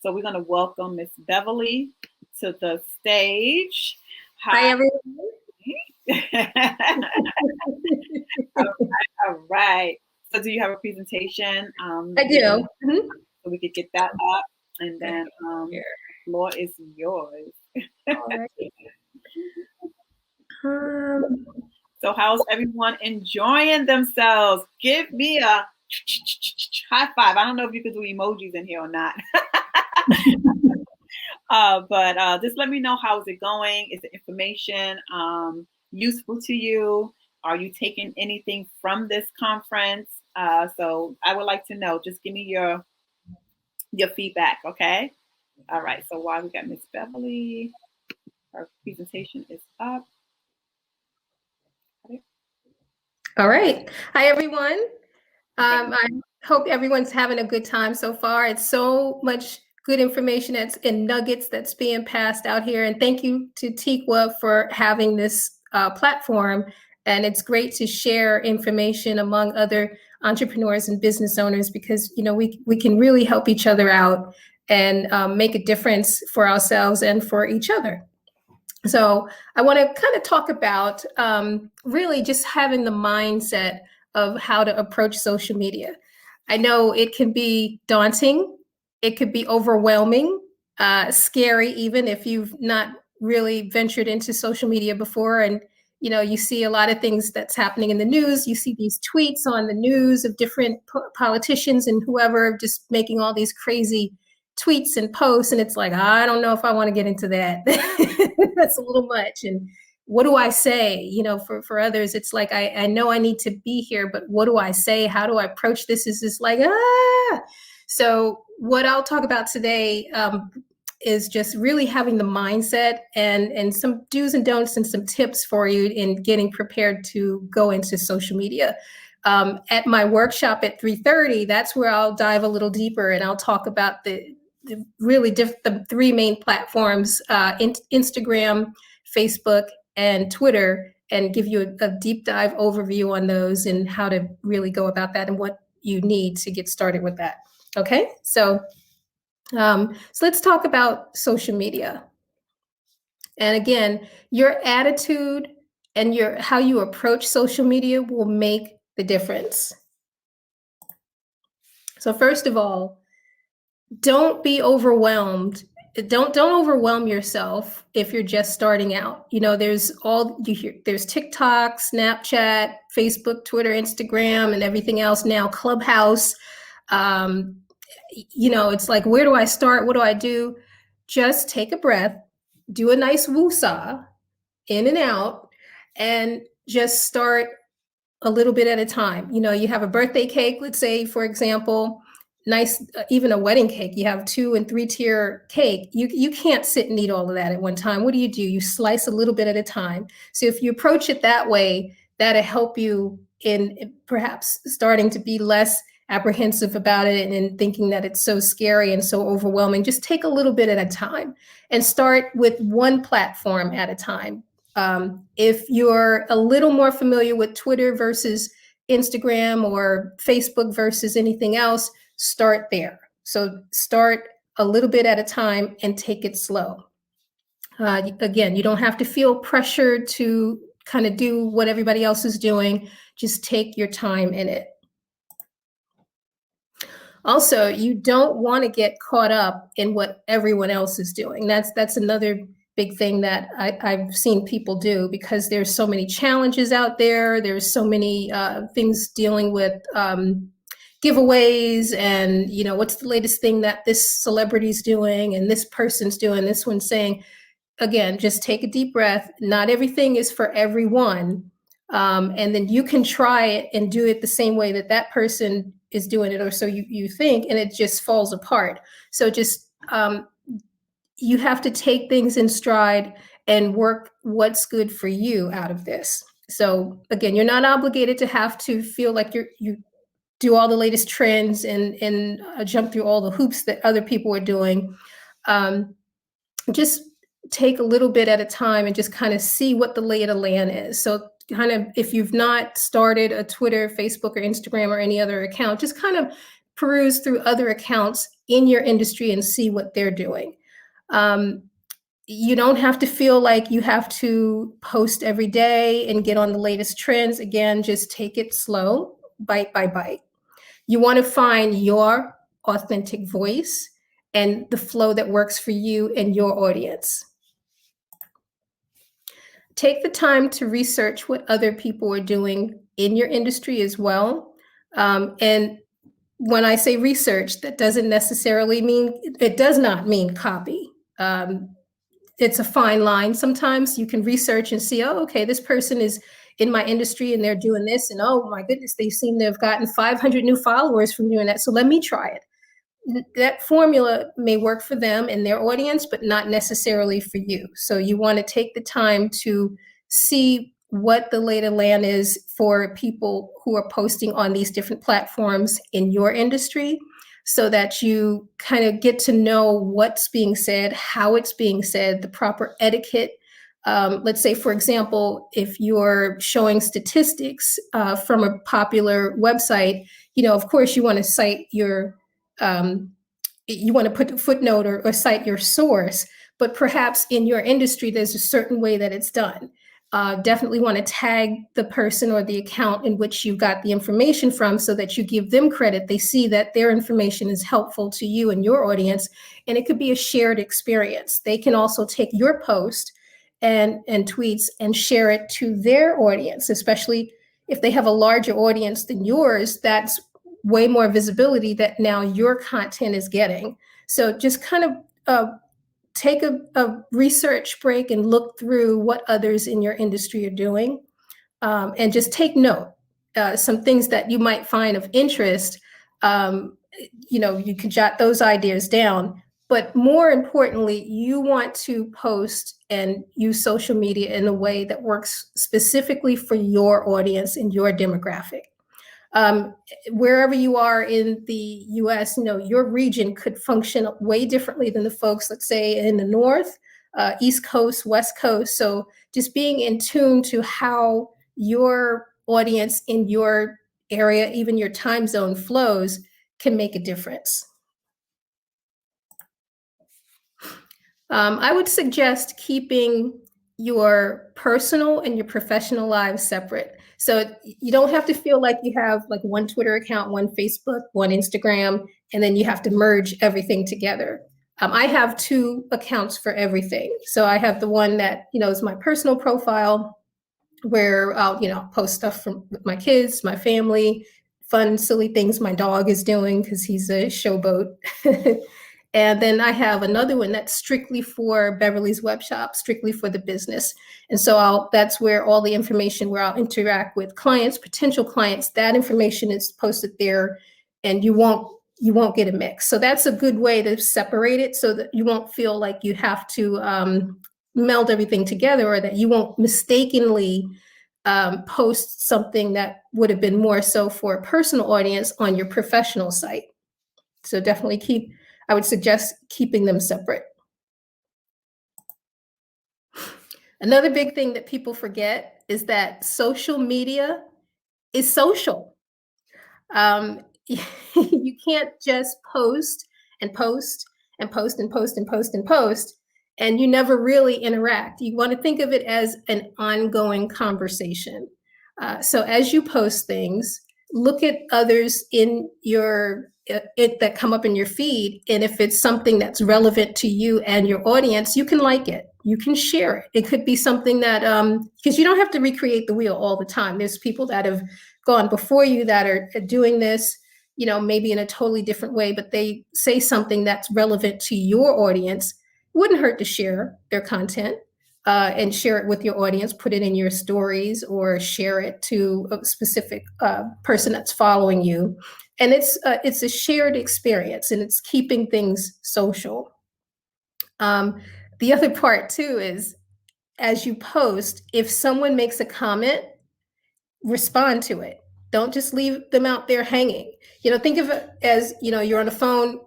So we're going to welcome Miss Beverly to the stage. Hi, Hi. everyone. All right. So do you have a presentation? I do. So we could get that up, and then Here. the floor is yours. All right. Um, So how's everyone enjoying themselves? Give me a high five. I don't know if you could do emojis in here or not. But just let me know how's it going. Is the information useful to you? Are you taking anything from this conference? So I would like to know. Just give me your feedback, okay? All right. So while we got Miss Beverly, her presentation is up. all right. Hi, everyone. I hope everyone's having a good time so far. It's so much good information that's in nuggets that's being passed out here. And thank you to TEQA for having this platform. And it's great to share information among other entrepreneurs and business owners because, you know, we can really help each other out and make a difference for ourselves and for each other. So I want to kind of talk about really just having the mindset of how to approach social media. I know it can be daunting, it could be overwhelming, scary, even if you've not really ventured into social media before. And you know, you see a lot of things that's happening in the news. You see these tweets on the news of different politicians and whoever just making all these crazy tweets and posts, and it's like, I don't know if I want to get into that. That's a little much. And what do I say? You know, for others, it's like, I know I need to be here, but what do I say? How do I approach this? Is this like, So what I'll talk about today is just really having the mindset and some do's and don'ts and some tips for you in getting prepared to go into social media. At my workshop at 3:30, that's where I'll dive a little deeper and I'll talk about the three main platforms, Instagram, Facebook, and Twitter, and give you a deep dive overview on those and how to really go about that and what you need to get started with that. Okay, so let's talk about social media. And again, your attitude and how you approach social media will make the difference. So first of all, don't be overwhelmed. Don't overwhelm yourself if you're just starting out. You know, there's TikTok, Snapchat, Facebook, Twitter, Instagram, and everything else now, Clubhouse. You know, it's like, where do I start? What do I do? Just take a breath, do a nice woosah, in and out, and just start a little bit at a time. You know, you have a birthday cake, let's say, for example, nice, even a wedding cake, you have 2 and 3 tier cake. You can't sit and eat all of that at one time. What do? You slice a little bit at a time. So if you approach it that way, that'll help you in perhaps starting to be less apprehensive about it and thinking that it's so scary and so overwhelming. Just take a little bit at a time and start with one platform at a time. If you're a little more familiar with Twitter versus Instagram or Facebook versus anything else, start there. So start a little bit at a time and take it slow. Again, you don't have to feel pressured to kind of do what everybody else is doing. Just take your time in it. Also, you don't want to get caught up in what everyone else is doing. That's another big thing that I've seen people do, because there's so many challenges out there. There's so many things dealing with giveaways and, you know, what's the latest thing that this celebrity's doing and this person's doing, this one's saying. Again, just take a deep breath. Not everything is for everyone. And then you can try it and do it the same way that that person is doing it, or so you think, and it just falls apart. So just you have to take things in stride and work what's good for you out of this. So again, you're not obligated to have to feel like you do all the latest trends and jump through all the hoops that other people are doing. Just take a little bit at a time and just kind of see what the lay of the land is. So kind of, if you've not started a Twitter, Facebook, or Instagram or any other account, just kind of peruse through other accounts in your industry and see what they're doing. You don't have to feel like you have to post every day and get on the latest trends. Again, just take it slow, bite by bite. You want to find your authentic voice and the flow that works for you and your audience. Take the time to research what other people are doing in your industry as well. And when I say research, that doesn't necessarily mean, it does not mean copy. It's a fine line. Sometimes you can research and see, oh, okay, this person is in my industry and they're doing this. And oh my goodness, they seem to have gotten 500 new followers from doing that. So let me try it. That formula may work for them and their audience, but not necessarily for you. So you want to take the time to see what the lay of the land is for people who are posting on these different platforms in your industry, so that you kind of get to know what's being said, how it's being said, the proper etiquette. Let's say, for example, if you're showing statistics from a popular website, of course you want to cite your, you want to put a footnote or cite your source, but perhaps in your industry, there's a certain way that it's done. Definitely want to tag the person or the account in which you got the information from, so that you give them credit. They see that their information is helpful to you and your audience, and it could be a shared experience. They can also take your post and tweets and share it to their audience, especially if they have a larger audience than yours. That's way more visibility that now your content is getting. So just kind of take a research break and look through what others in your industry are doing, and just take note. Some things that you might find of interest, you can jot those ideas down. But more importantly, you want to post and use social media in a way that works specifically for your audience and your demographic. Wherever you are in the US, your region could function way differently than the folks, let's say, in the North, East Coast, West Coast. So just being in tune to how your audience in your area, even your time zone, flows can make a difference. I would suggest keeping your personal and your professional lives separate. So you don't have to feel like you have like one Twitter account, one Facebook, one Instagram, and then you have to merge everything together. I have 2 accounts for everything. So I have the one that, is my personal profile, where I'll, post stuff from my kids, my family, fun, silly things my dog is doing because he's a showboat. And then I have another one that's strictly for Beverly's Web Shop, strictly for the business. And so that's where all the information, where I'll interact with clients, potential clients, that information is posted there, and you won't get a mix. So that's a good way to separate it, so that you won't feel like you have to meld everything together, or that you won't mistakenly post something that would have been more so for a personal audience on your professional site. So definitely I would suggest keeping them separate. Another big thing that people forget is that social media is social. You can't just post and post and post and post and post and post, and you never really interact. You want to think of it as an ongoing conversation. So as you post things, look at others in your that come up in your feed, and if it's something that's relevant to you and your audience, you can like it, you can share it. It could be something that because you don't have to recreate the wheel all the time. There's people that have gone before you that are doing this, maybe in a totally different way, but they say something that's relevant to your audience. It wouldn't hurt to share their content and share it with your audience, put it in your stories, or share it to a specific person that's following you. And it's a shared experience, and it's keeping things social. The other part too is, as you post, if someone makes a comment, respond to it. Don't just leave them out there hanging. Think of it as, you're on the phone,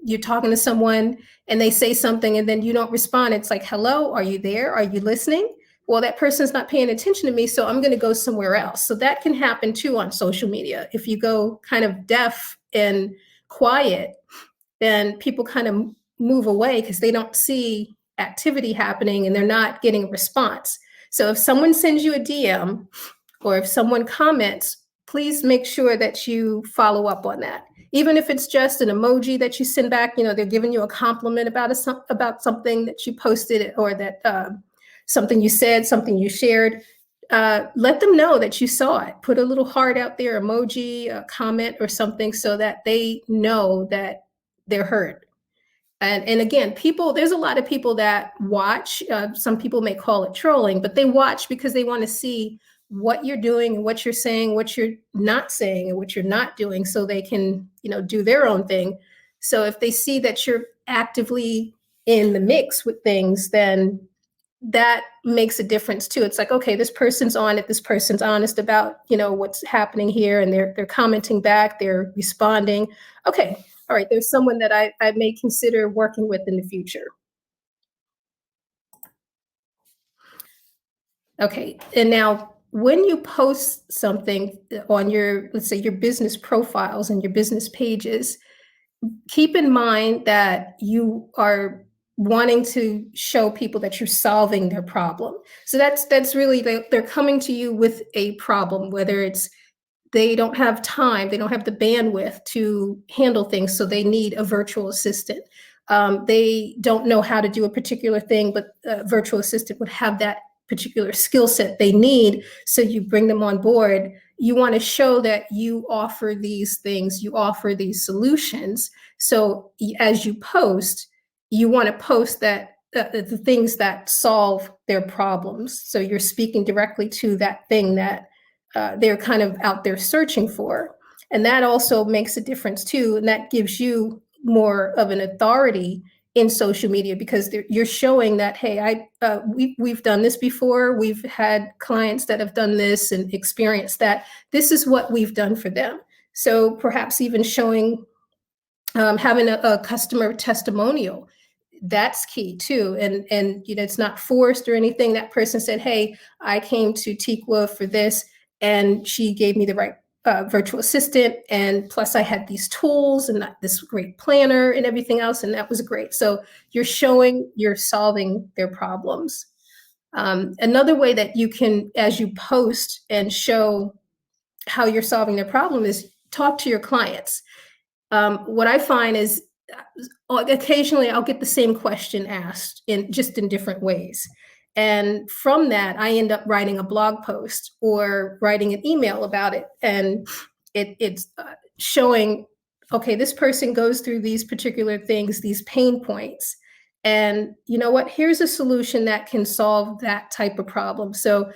you're talking to someone and they say something and then you don't respond. It's like, hello, are you there? Are you listening? well, that person's not paying attention to me, so I'm going to go somewhere else. So that can happen too on social media. If you go kind of deaf and quiet, then people kind of move away because they don't see activity happening and they're not getting a response. So if someone sends you a DM or if someone comments, please make sure that you follow up on that. Even if it's just an emoji that you send back, they're giving you a compliment about something that you posted or that something you said, something you shared. Let them know that you saw it. Put a little heart out there, emoji, a comment or something so that they know that they're heard. And again, there's a lot of people that watch. Some people may call it trolling, but they watch because they want to see what you're doing and what you're saying, what you're not saying and what you're not doing so they can, do their own thing. So if they see that you're actively in the mix with things, then that makes a difference too. It's like, okay, this person's on it. This person's honest about, what's happening here and they're commenting back, they're responding. Okay. All right, there's someone that I may consider working with in the future. Okay, and now when you post something on let's say your business profiles and your business pages, keep in mind that you are wanting to show people that you're solving their problem. So that's really, they're coming to you with a problem, whether it's they don't have time, they don't have the bandwidth to handle things, so they need a virtual assistant. They don't know how to do a particular thing, but a virtual assistant would have that particular skill set they need, so you bring them on board. You want to show that you offer these things, you offer these solutions. So as you post, you want to post that the things that solve their problems. So you're speaking directly to that thing that they're kind of out there searching for. And that also makes a difference too. And that gives you more of an authority in social media because you're showing that, hey, we've done this before. We've had clients that have done this and experienced that. This is what we've done for them. So perhaps even showing, having a customer testimonial, that's key too. And it's not forced or anything. That person said, hey, I came to Tikwa for this, and she gave me the right virtual assistant. And plus I had these tools and this great planner and everything else. And that was great. So you're showing you're solving their problems. Another way that you can, as you post and show how you're solving their problem, is talk to your clients. What I find is occasionally I'll get the same question asked in different ways. And from that, I end up writing a blog post or writing an email about it. And it's showing, okay, this person goes through these particular things, these pain points. And you know what? Here's a solution that can solve that type of problem. So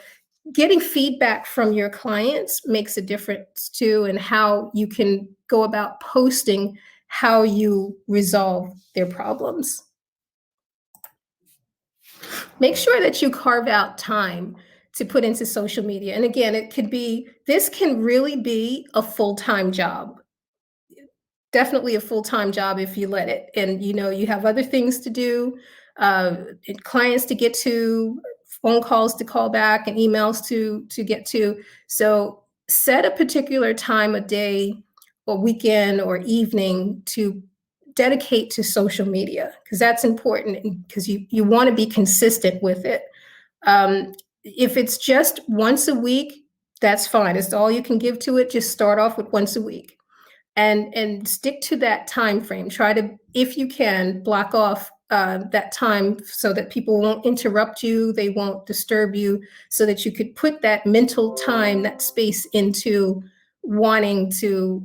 getting feedback from your clients makes a difference too, in how you can go about posting how you resolve their problems. Make sure that you carve out time to put into social media. And again, this can really be a full-time job. Definitely a full-time job if you let it. And you have other things to do, clients to get to, phone calls to call back, and emails to get to. So set a particular time of day or weekend or evening to dedicate to social media, because that's important, because you want to be consistent with it. If it's just once a week, that's fine. It's all you can give to it. Just start off with once a week and stick to that time frame. Try to, if you can, block off that time so that people won't interrupt you, they won't disturb you, so that you could put that mental time, that space into wanting to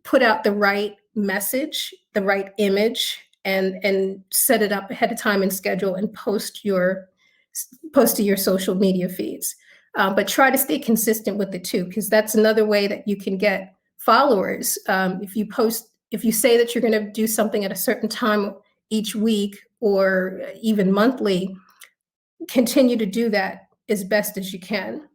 put out the right message, the right image, and set it up ahead of time and schedule and post to your social media feeds. But try to stay consistent with it too, because that's another way that you can get followers. If you say that you're going to do something at a certain time each week or even monthly, continue to do that as best as you can.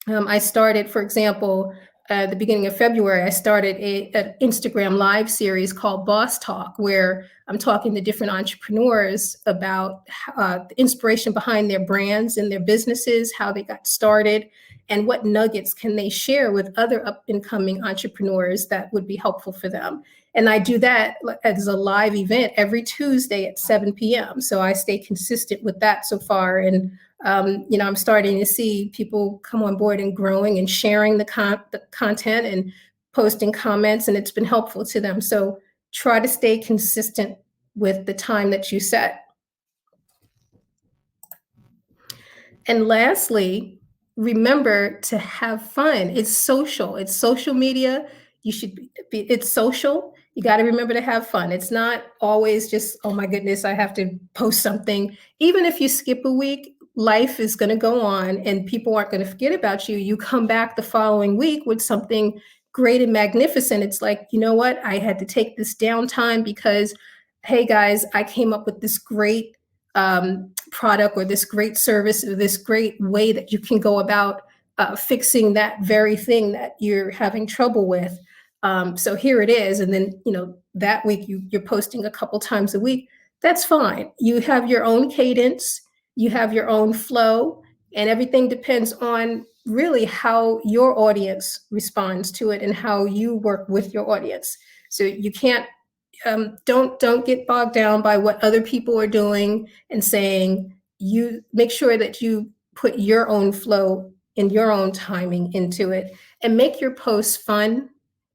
I started, for example, at the beginning of February, I started an Instagram live series called Boss Talk, where I'm talking to different entrepreneurs about the inspiration behind their brands and their businesses, how they got started, and what nuggets can they share with other up and coming entrepreneurs that would be helpful for them. And I do that as a live event every Tuesday at 7 p.m. So I stay consistent with that so far. And I'm starting to see people come on board and growing and sharing the content and posting comments, and it's been helpful to them. So try to stay consistent with the time that you set. And lastly, remember to have fun. It's social. It's social media. You should be, it's social. You got to remember to have fun. It's not always just, oh my goodness, I have to post something. Even if you skip a week, life is going to go on and people aren't going to forget about you. You come back the following week with something great and magnificent. It's like, you know what? I had to take this downtime because, hey guys, I came up with this great product or this great service or this great way that you can go about fixing that very thing that you're having trouble with. So here it is. And then, that week you're posting a couple times a week. That's fine. You have your own cadence, you have your own flow, and everything depends on really how your audience responds to it and how you work with your audience. So you can't don't get bogged down by what other people are doing and saying. You make sure that you put your own flow and your own timing into it and make your posts fun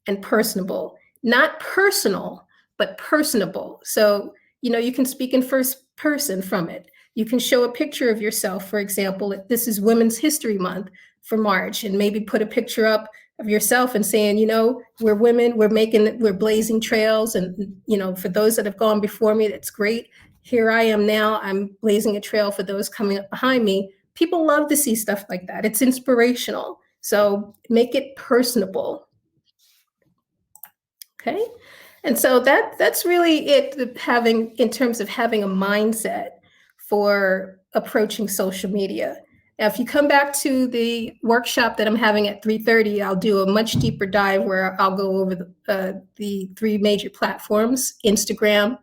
and personable, not personal, but personable. So, you can speak in first person from it. You can show a picture of yourself. For example, this is Women's History Month for March, and maybe put a picture up of yourself and saying, we're women, we're blazing trails. And, for those that have gone before me, that's great. Here I am now, I'm blazing a trail for those coming up behind me. People love to see stuff like that. It's inspirational. So make it personable. Okay. And so that's really it, in terms of having a mindset for approaching social media. Now, if you come back to the workshop that I'm having at 3:30, I'll do a much deeper dive where I'll go over the three major platforms, Instagram,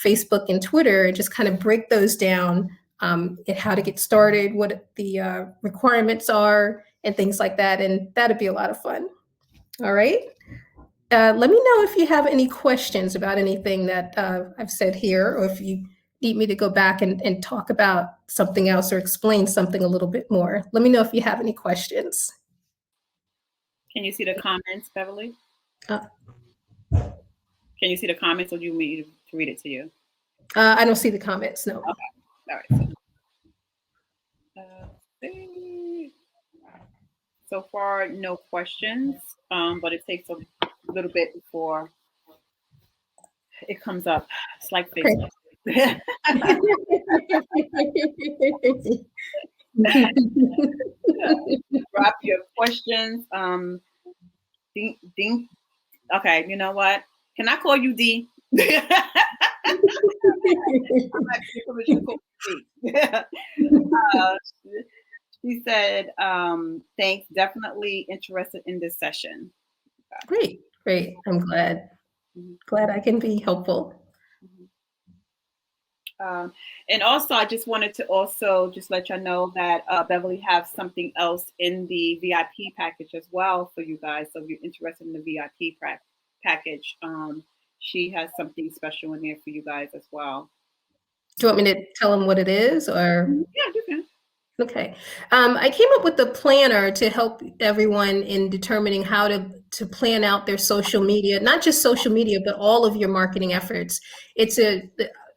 Facebook, and Twitter, and just kind of break those down, and how to get started, what the requirements are, and things like that. And that'd be a lot of fun. All right. Let me know if you have any questions about anything that I've said here, or if you need me to go back and talk about something else or explain something a little bit more. Let me know if you have any questions. Can you see the comments, Beverly? Can you see the comments, or do you want me to read it to you? I don't see the comments, no. Okay. All right. So far, no questions, but it takes a little bit before it comes up. It's like Facebook. Okay. Drop your questions. Ding. Okay, you know what? Can I call you D? She said, thanks, definitely interested in this session. Great. I'm glad. Glad I can be helpful. And also, I just wanted to just let you know that Beverly has something else in the VIP package as well for you guys. So if you're interested in the VIP package, she has something special in there for you guys as well. Do you want me to tell them what it is, or? Yeah, you can. Okay. I came up with a planner to help everyone in determining how to plan out their social media, not just social media, but all of your marketing efforts.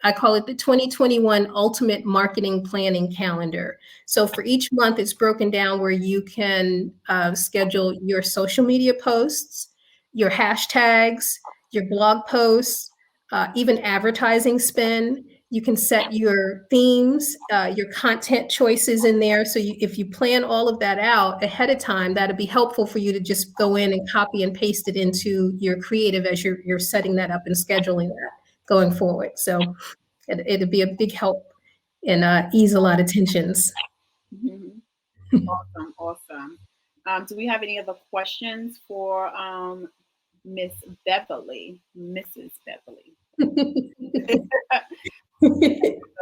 I call it the 2021 Ultimate Marketing Planning Calendar. So for each month, it's broken down where you can schedule your social media posts, your hashtags, your blog posts, even advertising spend. You can set your themes, your content choices in there. So if you plan all of that out ahead of time, that'll be helpful for you to just go in and copy and paste it into your creative as you're setting that up and scheduling that going forward. So it'd be a big help and ease a lot of tensions. Mm-hmm. Awesome. Do we have any other questions for Miss Beverly, Mrs. Beverly?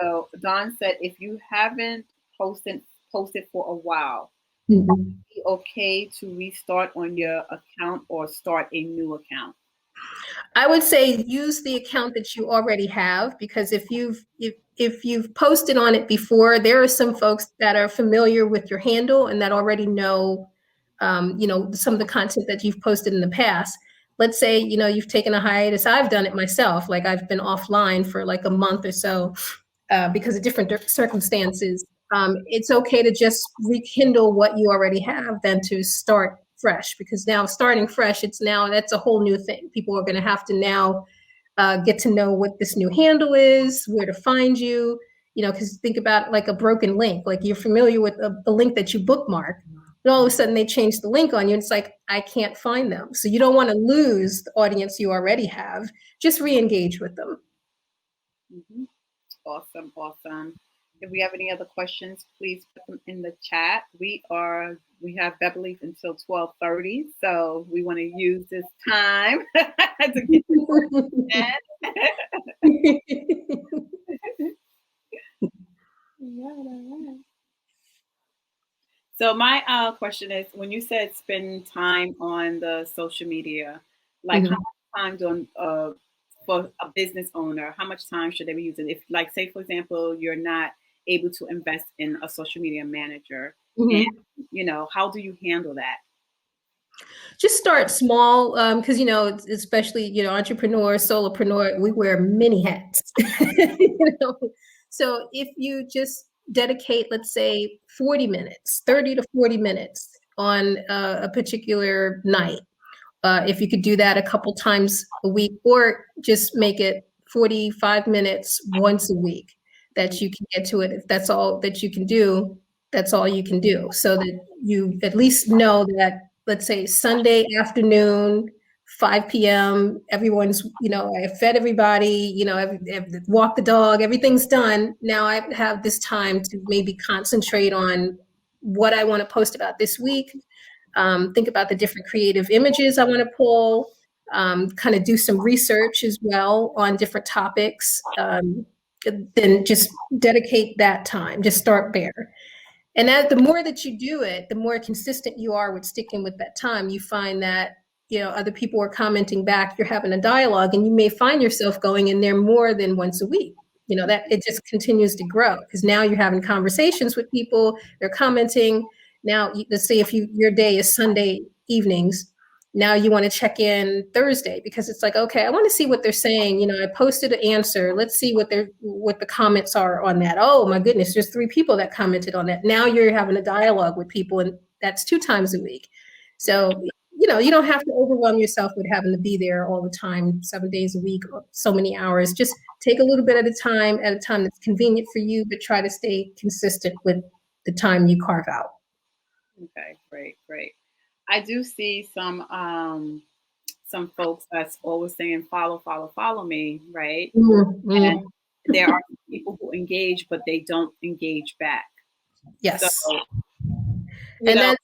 So Don said, if you haven't posted for a while, Mhm. be okay to restart on your account or start a new account? I would say use the account that you already have, because if you've posted on it before, there are some folks that are familiar with your handle and that already know, some of the content that you've posted in the past. Let's say, you've taken a hiatus. I've done it myself. Like I've been offline for like a month or so because of different circumstances. It's okay to just rekindle what you already have than to start fresh, because now starting fresh, that's a whole new thing. People are going to have to now get to know what this new handle is, where to find you, because think about like a broken link. Like you're familiar with a link that you bookmark, and all of a sudden they change the link on you. And it's like, I can't find them. So you don't want to lose the audience you already have. Just re-engage with them. Mm-hmm. Awesome, awesome. If we have any other questions, please put them in the chat. We have Beverly until 12:30, so we want to use this time to get So my question is, when you said spend time on the social media, like how much time for a business owner, how much time should they be using? If, like, say for example, you're not able to invest in a social media manager, and how do you handle that? Just start small, because especially entrepreneur, solopreneur, we wear many hats. So if you just dedicate, let's say 40 minutes, 30 to 40 minutes on a particular night, if you could do that a couple times a week, or just make it 45 minutes once a week that you can get to it. If that's all that you can do, that's all you can do, so that you at least know that, let's say Sunday afternoon, 5 p.m., everyone's, I fed everybody, walk the dog, everything's done. Now I have this time to maybe concentrate on what I want to post about this week. Think about the different creative images I want to pull, kind of do some research as well on different topics. Then just dedicate that time, just start there. And the more that you do it, the more consistent you are with sticking with that time. You find that, other people are commenting back, you're having a dialogue, and you may find yourself going in there more than once a week. That it just continues to grow, because now you're having conversations with people, they're commenting. Now, let's say if your day is Sunday evenings, now you want to check in Thursday, because it's like, okay, I want to see what they're saying. I posted an answer. Let's see what the comments are on that. Oh my goodness, there's 3 people that commented on that. Now you're having a dialogue with people, and that's 2 times a week. So, you don't have to overwhelm yourself with having to be there all the time, 7 days a week, or so many hours. Just take a little bit at a time that's convenient for you, but try to stay consistent with the time you carve out. Okay, great. I do see some folks that's always saying follow me, right? Mm-hmm. And there are people who engage, but they don't engage back. Yes. So, and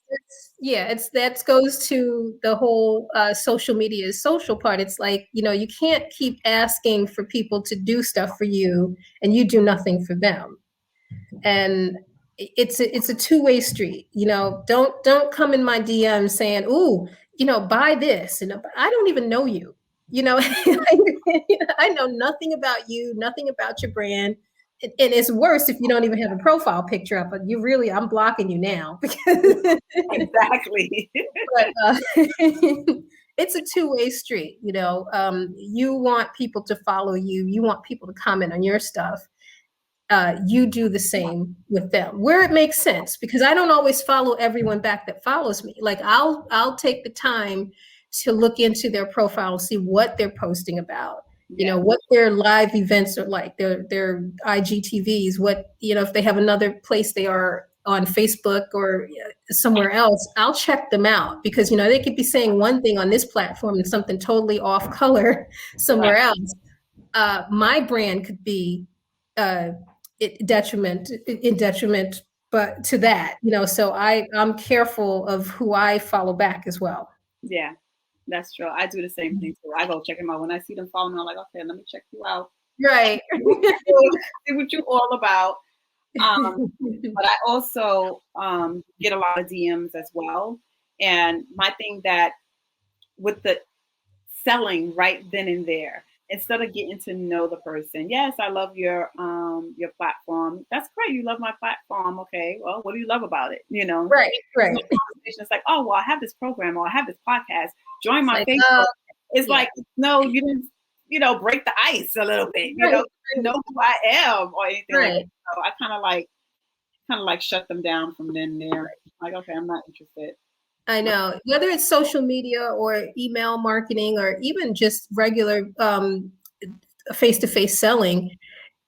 that goes to the whole social media social part. It's like, you can't keep asking for people to do stuff for you and you do nothing for them. And it's a two-way street. Don't come in my DM saying, "Ooh, buy this," and I don't even know you. I know nothing about you, nothing about your brand. And it's worse if you don't even have a profile picture up. But I'm blocking you now. Exactly. But it's a two-way street. You want people to follow you. You want people to comment on your stuff. You do the same with them where it makes sense, because I don't always follow everyone back that follows me. Like I'll take the time to look into their profile and see what they're posting about, what their live events are like, their IGTVs, what, if they have another place they are on Facebook or somewhere else, I'll check them out, because, they could be saying one thing on this platform and something totally off color somewhere else. My brand could be in detriment but to that, so I'm careful of who I follow back as well. Yeah, that's true. I do the same thing too. I go check them out when I see them following me. I'm like, okay, let me check you out. Right. See what you're all about. But I also get a lot of DMs as well. And my thing that with the selling right then and there, instead of getting to know the person, yes, I love your platform. That's great. You love my platform. Okay. Well, what do you love about it? Right. It's like, oh, well, I have this program or I have this podcast. Join my like, Facebook. It's yeah. like, no, you didn't, break the ice a little bit. You know who I am or anything like that. So I kind of like shut them down from then there. Like, okay, I'm not interested. I know, whether it's social media or email marketing or even just regular face-to-face selling,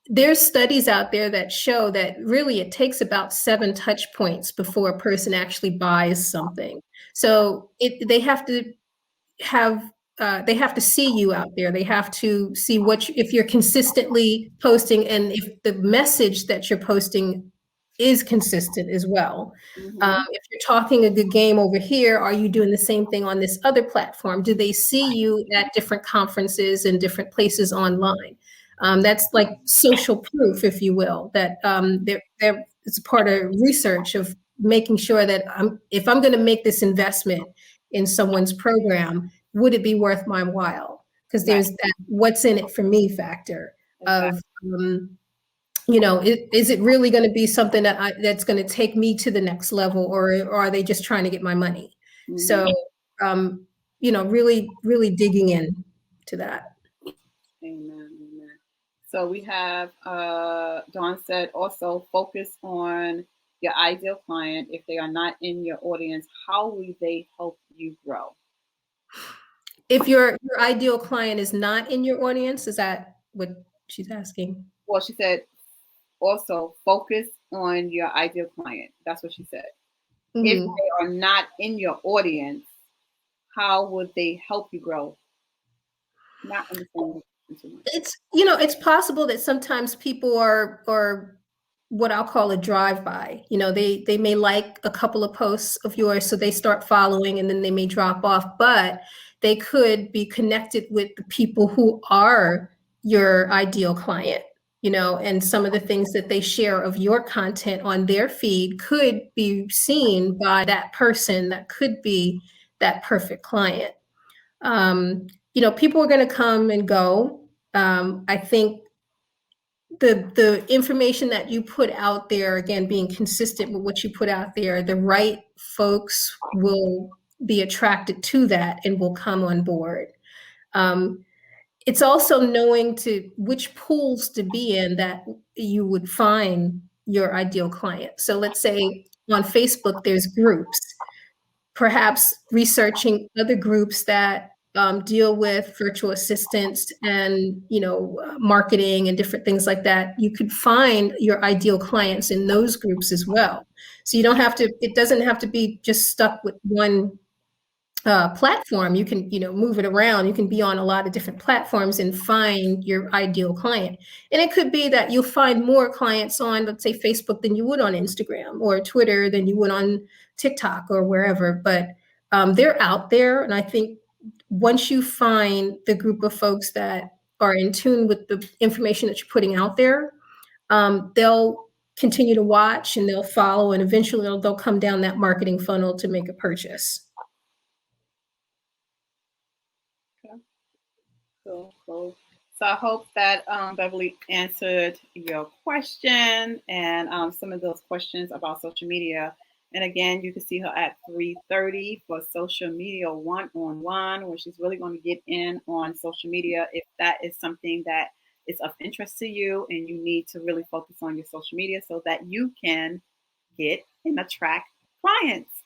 there's studies out there that show that really it takes about 7 touch points before a person actually buys something. So they have to see you out there. They have to see if you're consistently posting and if the message that you're posting is consistent as well. If you're talking a good game over here, are you doing the same thing on this other platform? Do they see you at different conferences and different places online? That's like social proof, if you will, that it's part of research of making sure that if I'm going to make this investment in someone's program, would it be worth my while? Because there's that what's in it for me factor of, is it really going to be something that's going to take me to the next level, or are they just trying to get my money? So, really, really digging in to that. Amen. So we have, Dawn said, also focus on your ideal client. If they are not in your audience, how will they help you grow? If your ideal client is not in your audience, is that what she's asking? Well, she said also focus on your ideal client. That's what she said. Mm-hmm. If they are not in your audience, how would they help you grow? Not understanding. It's possible that sometimes people are what I'll call a drive-by. They may like a couple of posts of yours, so they start following and then they may drop off, but they could be connected with the people who are your ideal client, and some of the things that they share of your content on their feed could be seen by that person that could be that perfect client. People are going to come and go. I think the information that you put out there, again, being consistent with what you put out there, the right folks will be attracted to that and will come on board. It's also knowing which pools to be in that you would find your ideal client. So let's say on Facebook, there's groups, perhaps researching other groups that deal with virtual assistants and marketing and different things like that. You could find your ideal clients in those groups as well. So it doesn't have to be just stuck with one platform. You can move it around. You can be on a lot of different platforms and find your ideal client. And it could be that you'll find more clients on, let's say, Facebook than you would on Instagram or Twitter than you would on TikTok or wherever. But they're out there, and I think once you find the group of folks that are in tune with the information that you're putting out there, they'll continue to watch and they'll follow, and eventually they'll come down that marketing funnel to make a purchase. Cool. So I hope that Beverly answered your question and some of those questions about social media. And again, you can see her at 3:30 for social media one-on-one, where she's really going to get in on social media if that is something that is of interest to you and you need to really focus on your social media so that you can get and attract clients.